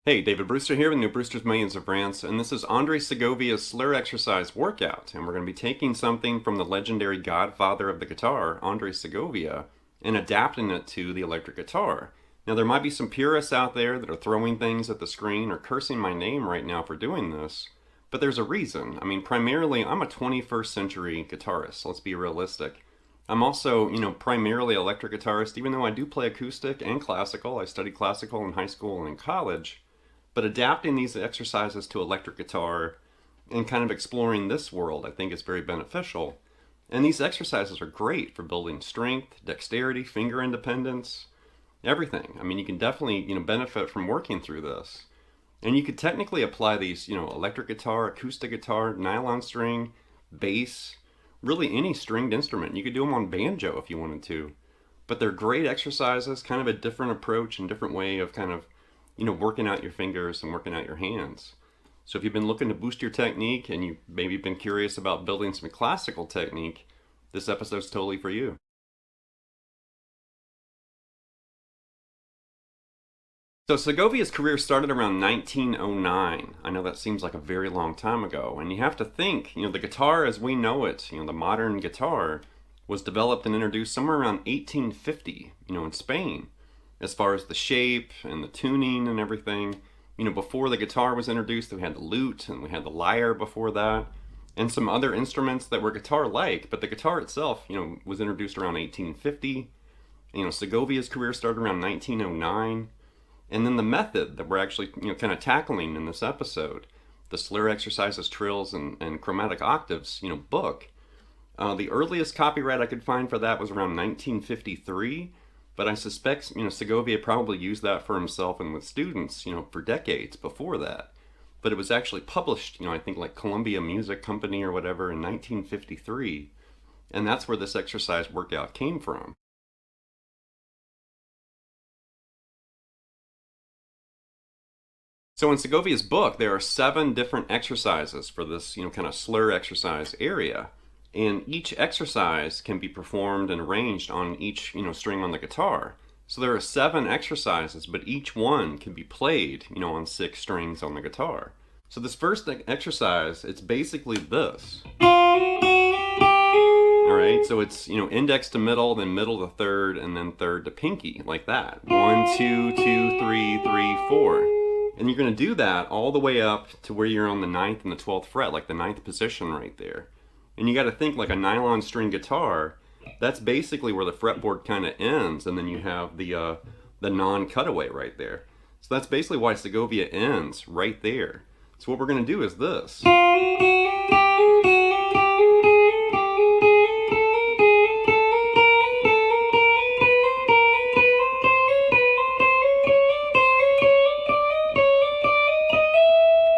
Hey, David Brewster here with New Brewster's Millions of Rants, and this is Andrés Segovia's Slur Exercise workout, and we're going to be taking something from the legendary godfather of the guitar, Andrés Segovia, and adapting it to the electric guitar. Now, there might be some purists out there that are throwing things at the screen or cursing my name right now for doing this, but there's a reason. I mean, primarily, I'm a 21st century guitarist, let's be realistic. I'm also, primarily electric guitarist, even though I do play acoustic and classical. I studied classical in high school and in college. But adapting these exercises to electric guitar and kind of exploring this world, I think is very beneficial. And these exercises are great for building strength, dexterity, finger independence, everything. I mean, you can definitely, benefit from working through this. And you could technically apply these, electric guitar, acoustic guitar, nylon string, bass, really any stringed instrument. You could do them on banjo if you wanted to. But they're great exercises, kind of a different approach and different way of kind of working out your fingers and working out your hands. So if you've been looking to boost your technique and you've maybe been curious about building some classical technique, this episode's totally for you. So Segovia's career started around 1909. I know that seems like a very long time ago, and you have to think, the guitar as we know it, the modern guitar, was developed and introduced somewhere around 1850, in Spain. As far as the shape and the tuning and everything, before the guitar was introduced, we had the lute and we had the lyre before that, and some other instruments that were guitar-like, but the guitar itself, was introduced around 1850. Segovia's career started around 1909, and then the method that we're actually, kind of tackling in this episode, the Slur Exercises, Trills, and Chromatic Octaves, book. The earliest copyright I could find for that was around 1953. But I suspect, Segovia probably used that for himself and with students, for decades before that. But it was actually published, I think like Columbia Music Company or whatever in 1953. And that's where this exercise workout came from. So in Segovia's book, there are 7 different exercises for this, kind of slur exercise area. And each exercise can be performed and arranged on each, string on the guitar. So there are 7 exercises, but each one can be played, on 6 strings on the guitar. So this first exercise, it's basically this. All right, so it's, index to middle, then middle to third, and then third to pinky, like that. 1, 2, 2, 3, 3, 4. And you're going to do that all the way up to where you're on the 9th and the 12th fret, like the 9th position right there. And you got to think like a nylon string guitar, that's basically where the fretboard kind of ends, and then you have the non-cutaway right there. So that's basically why Segovia ends right there. So what we're going to do is this.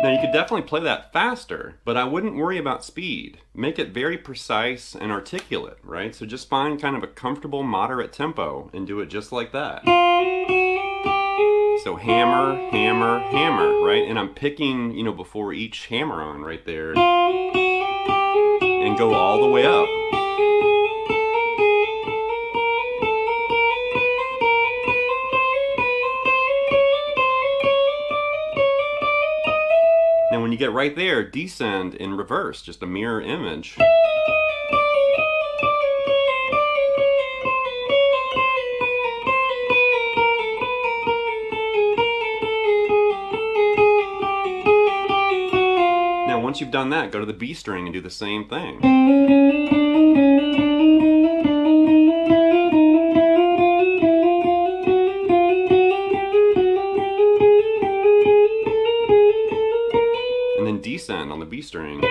Now you could definitely play that faster, but I wouldn't worry about speed. Make it very precise and articulate, right? So just find kind of a comfortable, moderate tempo and do it just like that. So hammer, hammer, hammer, right? And I'm picking, before each hammer on right there and go all the way up. Now when you get right there, descend in reverse, just a mirror image. Now once you've done that, go to the B string and do the same thing. And then descend on the B string.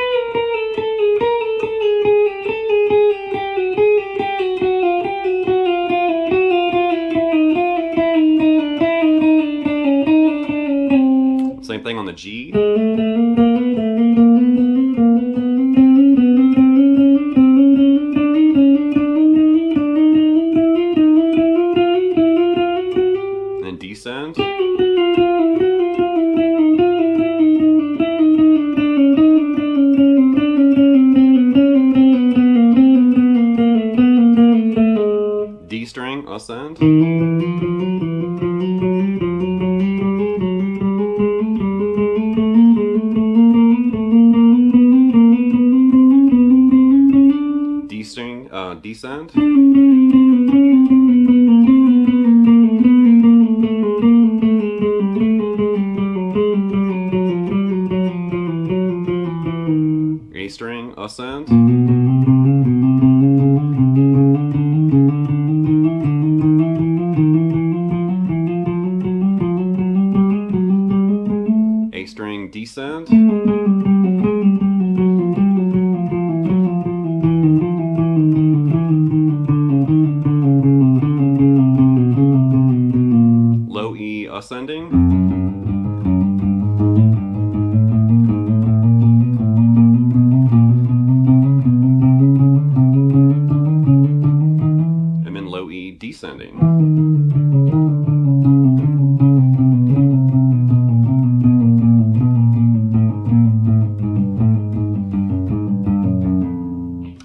Same thing on the G. And then descend. D string, ascend. descend. A string, ascend. A string, descend. Low E, ascending. And then low E, descending.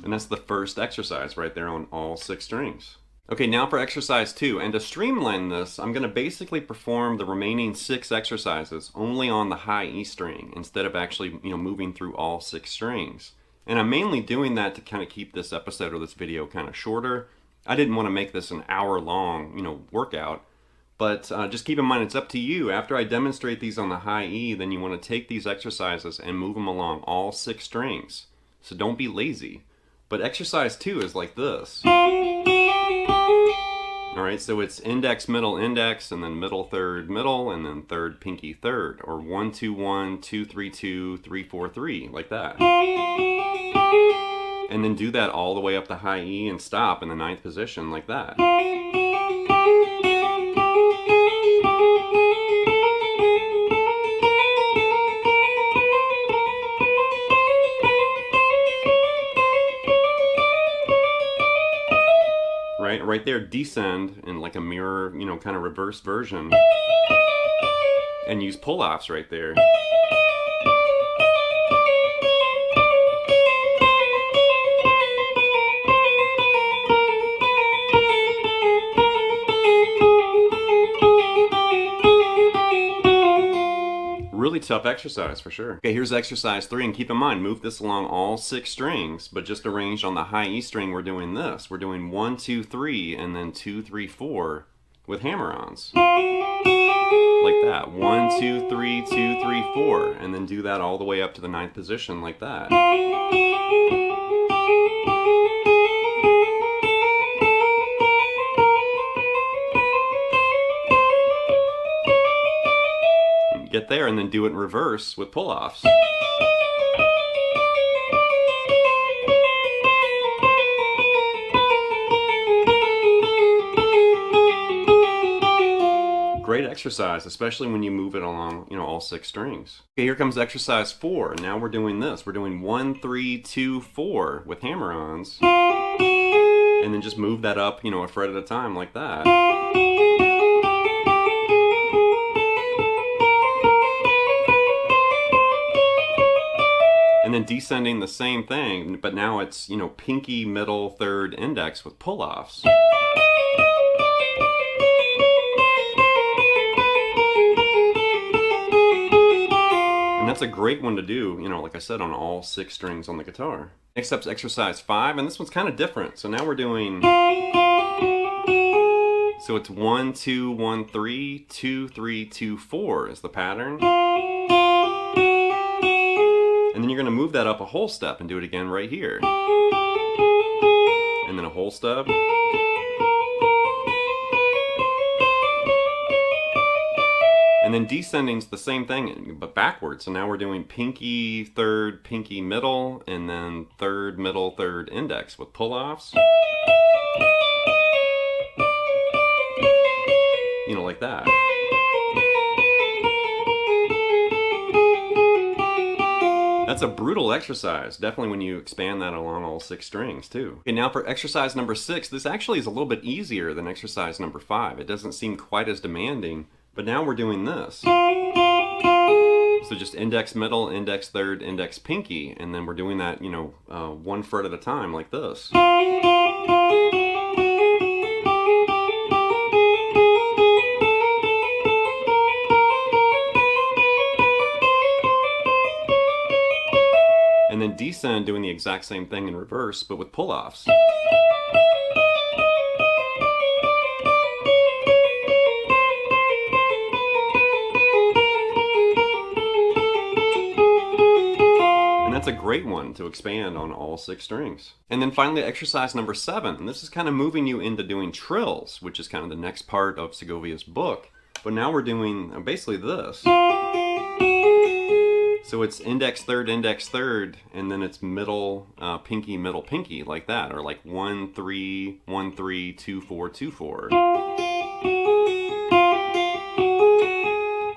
And that's the first exercise right there on all 6 strings. Okay, now for exercise 2, and to streamline this, I'm going to basically perform the remaining 6 exercises only on the high E string instead of actually, moving through all 6 strings. And I'm mainly doing that to kind of keep this episode or this video kind of shorter. I didn't want to make this an hour-long, workout, but just keep in mind it's up to you. After I demonstrate these on the high E, then you want to take these exercises and move them along all 6 strings. So don't be lazy. But exercise 2 is like this. Alright, so it's index, middle, index, and then middle, third, middle, and then third, pinky, third. Or 1, 2, 1, 2, 3, 2, 3, 4, 3, like that. And then do that all the way up to high E and stop in the 9th position, like that. Right there, descend in like a mirror, kind of reverse version. And use pull-offs right there. Really tough exercise for sure. Okay, here's exercise 3, and keep in mind, move this along all 6 strings, but just arranged on the high E string, we're doing this. We're doing 1, 2, 3, and then 2, 3, 4 with hammer-ons. Like that. 1, 2, 3, 2, 3, 4, and then do that all the way up to the 9th position like that. Get there and then do it in reverse with pull-offs. Great exercise, especially when you move it along, all 6 strings. Okay, here comes exercise 4. And now we're doing this. We're doing 1, 3, 2, 4 with hammer-ons. And then just move that up, a fret at a time like that. And then descending the same thing, but now it's, pinky, middle, third, index with pull-offs. And that's a great one to do, like I said, on all 6 strings on the guitar. Next up's exercise 5, and this one's kind of different. So now we're doing, so it's 1, 2, 1, 3, 2, 3, 2, 4 is the pattern. And then you're going to move that up a whole step and do it again right here. And then a whole step. And then descending's the same thing, but backwards. So now we're doing pinky, third, pinky, middle, and then third, middle, third, index with pull-offs. Like that. That's a brutal exercise, definitely when you expand that along all 6 strings too. Okay, now for exercise number 6, this actually is a little bit easier than exercise number 5. It doesn't seem quite as demanding, but now we're doing this. So just index, middle, index, third, index, pinky, and then we're doing that, 1 fret at a time like this. And then descend doing the exact same thing in reverse, but with pull-offs. that's a great one to expand on all 6 strings. And then finally, exercise number 7. And this is kind of moving you into doing trills, which is kind of the next part of Segovia's book. But now we're doing basically this. So it's index third, and then it's middle pinky, like that, or like 1 3 1 3 2 4 2 4.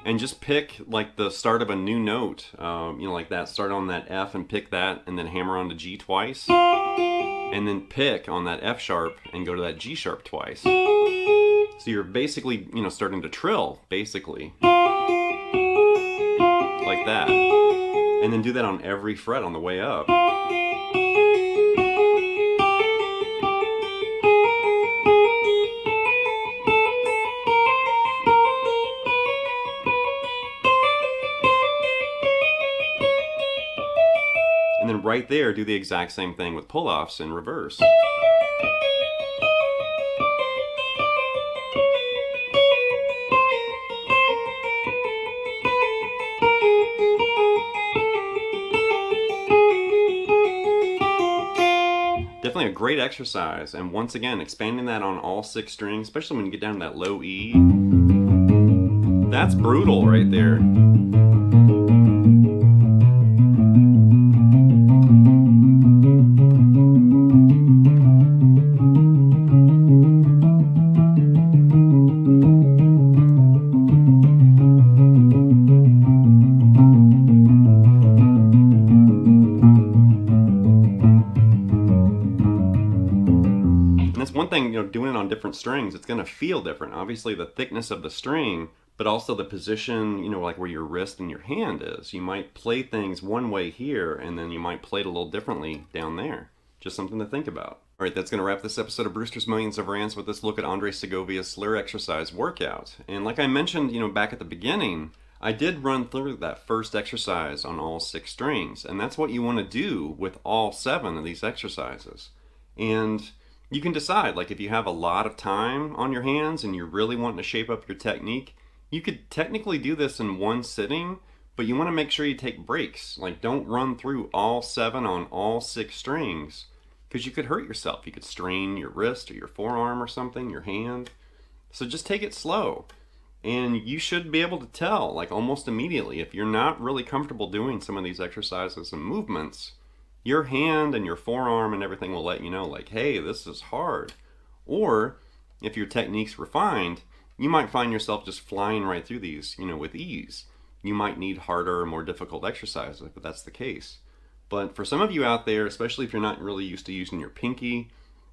And just pick like the start of a new note, like that. Start on that F and pick that, and then hammer on the G twice, and then pick on that F sharp and go to that G sharp twice. So you're basically, starting to trill, basically, like that. And then do that on every fret on the way up. And then right there, do the exact same thing with pull-offs in reverse. Definitely a great exercise, and once again, expanding that on all 6 strings, especially when you get down to that low E. That's brutal right there. One thing, doing it on different strings, it's going to feel different. Obviously, the thickness of the string, but also the position, like where your wrist and your hand is. You might play things one way here, and then you might play it a little differently down there. Just something to think about. All right, that's going to wrap this episode of Brewster's Millions of Rants with this look at Andrés Segovia's Slur Exercise workout. And like I mentioned, back at the beginning, I did run through that first exercise on all 6 strings, and that's what you want to do with all 7 of these exercises. And you can decide, like if you have a lot of time on your hands and you're really wanting to shape up your technique, you could technically do this in one sitting, but you want to make sure you take breaks. Like don't run through all 7 on all 6 strings, because you could hurt yourself. You could strain your wrist or your forearm or something, your hand. So just take it slow. And you should be able to tell, like almost immediately, if you're not really comfortable doing some of these exercises and movements, your hand and your forearm and everything will let you know, like, hey, this is hard. Or if your technique's refined, you might find yourself just flying right through these, with ease. You might need harder or more difficult exercises if that's the case. But for some of you out there, especially if you're not really used to using your pinky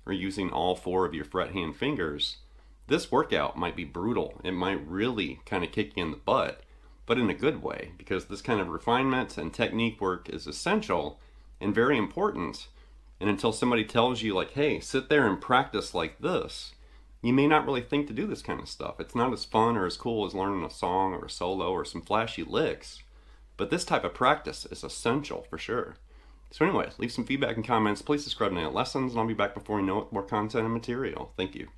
or using all 4 of your fret hand fingers, this workout might be brutal. It might really kind of kick you in the butt, but in a good way, because this kind of refinement and technique work is essential and very important. And until somebody tells you, like, hey, sit there and practice like this, you may not really think to do this kind of stuff. It's not as fun or as cool as learning a song or a solo or some flashy licks, but this type of practice is essential for sure. So anyway, leave some feedback and comments. Please subscribe to Nail Lessons, and I'll be back before you know it, more content and material. Thank you.